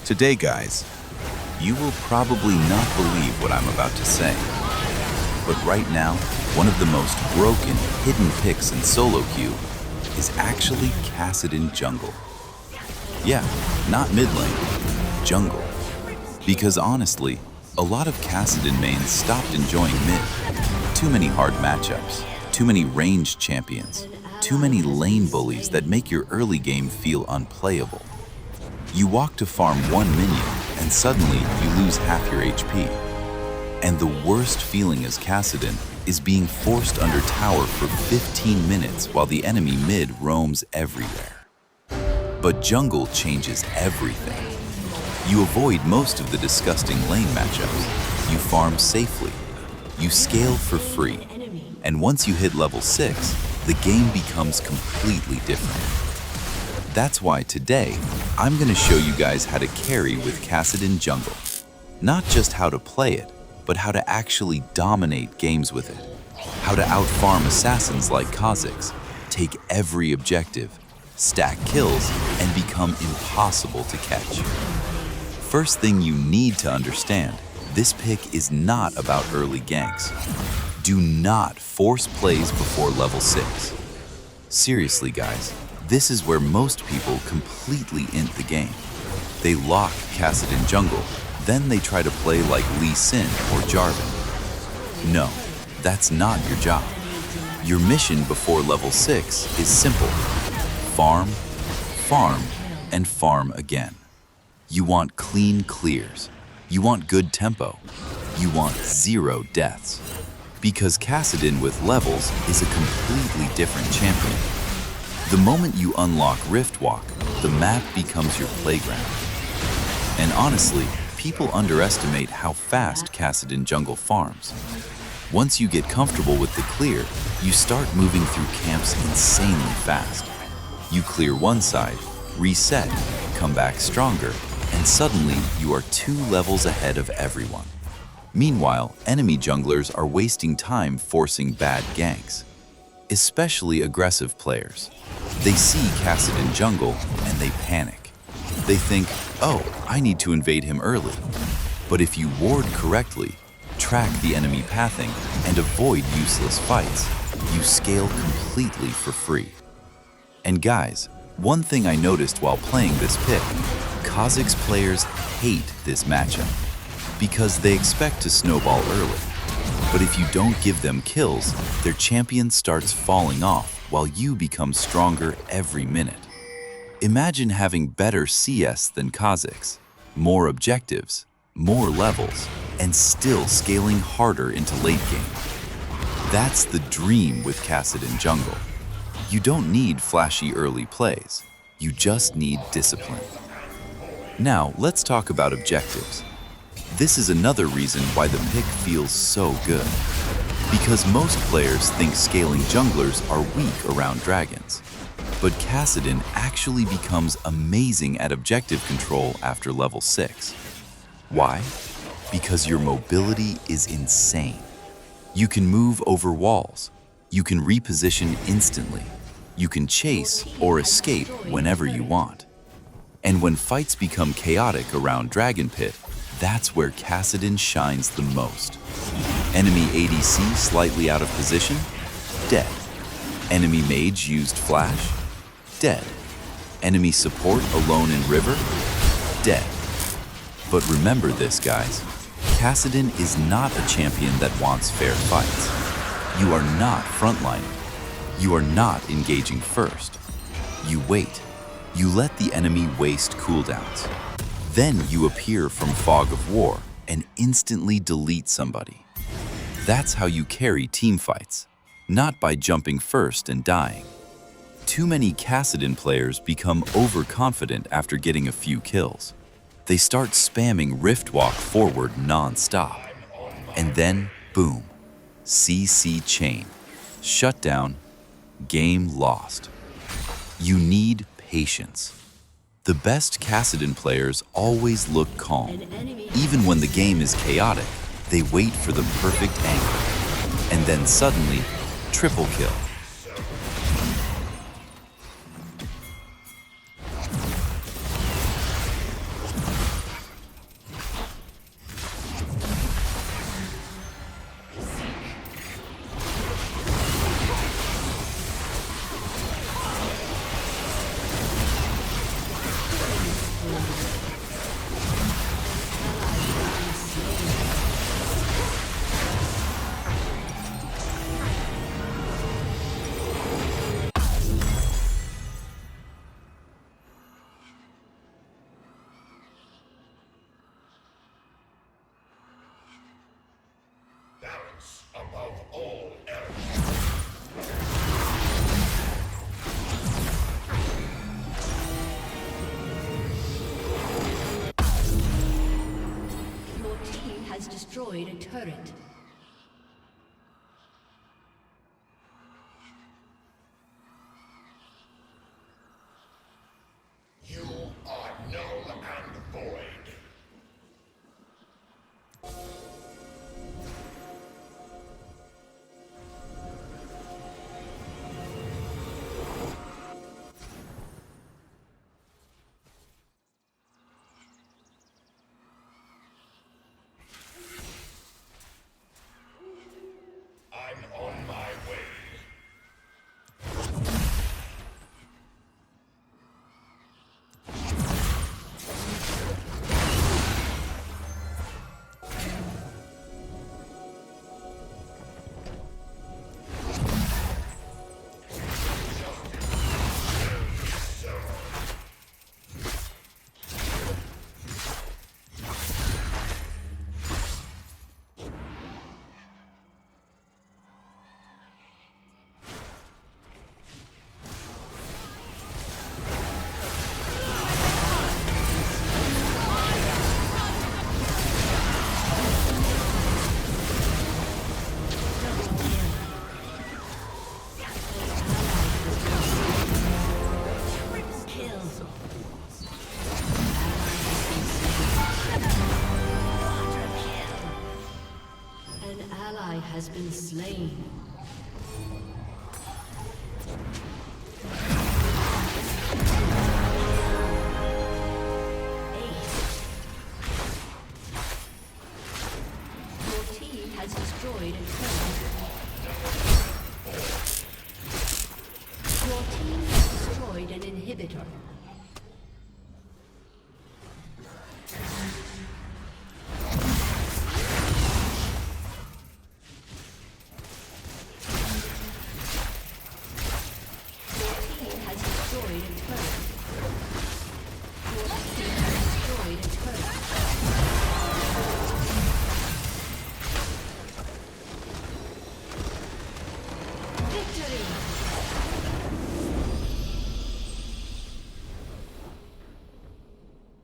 Today, guys, you will probably not believe what I'm about to say. But right now, one of the most broken, hidden picks in solo queue is actually Kassadin jungle. Yeah, not mid lane, jungle. Because honestly, a lot of Kassadin mains stopped enjoying mid. Too many hard matchups, too many ranged champions, too many lane bullies that make your early game feel unplayable. You walk to farm one minion, and suddenly you lose half your HP. And the worst feeling as Kassadin is being forced under tower for 15 minutes while the enemy mid roams everywhere. But jungle changes everything. You avoid most of the disgusting lane matchups. You farm safely. You scale for free. And once you hit level 6, the game becomes completely different. That's why today, I'm going to show you guys how to carry with Kassadin jungle. Not just how to play it, but how to actually dominate games with it. How to outfarm assassins like Kha'Zix, take every objective, stack kills, and become impossible to catch. First thing you need to understand, this pick is not about early ganks. Do not force plays before level 6. Seriously, guys, this is where most people completely int the game. They lock Kassadin jungle, then they try to play like Lee Sin or Jarvan. No, that's not your job. Your mission before level 6 is simple. Farm, farm, and farm again. You want clean clears. You want good tempo. You want 0 deaths. Because Kassadin with levels is a completely different champion. The moment you unlock Rift Walk, the map becomes your playground. And honestly, people underestimate how fast Kassadin jungle farms. Once you get comfortable with the clear, you start moving through camps insanely fast. You clear one side, reset, come back stronger, and suddenly you are 2 levels ahead of everyone. Meanwhile, enemy junglers are wasting time forcing bad ganks. Especially aggressive players. They see Kassadin jungle and they panic. They think, oh, I need to invade him early. But if you ward correctly, track the enemy pathing, and avoid useless fights, you scale completely for free. And guys, one thing I noticed while playing this pick, Kha'Zix players hate this matchup because they expect to snowball early. But if you don't give them kills, their champion starts falling off while you become stronger every minute. Imagine having better CS than Kha'Zix, more objectives, more levels, and still scaling harder into late game. That's the dream with Kassadin jungle. You don't need flashy early plays, you just need discipline. Now, let's talk about objectives. This is another reason why the pick feels so good. Because most players think scaling junglers are weak around dragons. But Kassadin actually becomes amazing at objective control after level 6. Why? Because your mobility is insane. You can move over walls. You can reposition instantly. You can chase or escape whenever you want. And when fights become chaotic around Dragon Pit, that's where Kassadin shines the most. Enemy ADC slightly out of position? Dead. Enemy mage used flash? Dead. Enemy support alone in river? Dead. But remember this, guys. Kassadin is not a champion that wants fair fights. You are not frontlining. You are not engaging first. You wait. You let the enemy waste cooldowns. Then you appear from Fog of War and instantly delete somebody. That's how you carry teamfights, not by jumping first and dying. Too many Kassadin players become overconfident after getting a few kills. They start spamming Rift Walk forward non-stop. And then, boom, CC chain, shutdown, game lost. You need patience. The best Kassadin players always look calm. Even when the game is chaotic, they wait for the perfect angle. And then suddenly, triple kill. has destroyed a turret. You are null and void. I'm on my way. Has been slain. Your team has destroyed a turret. Your team has destroyed an inhibitor.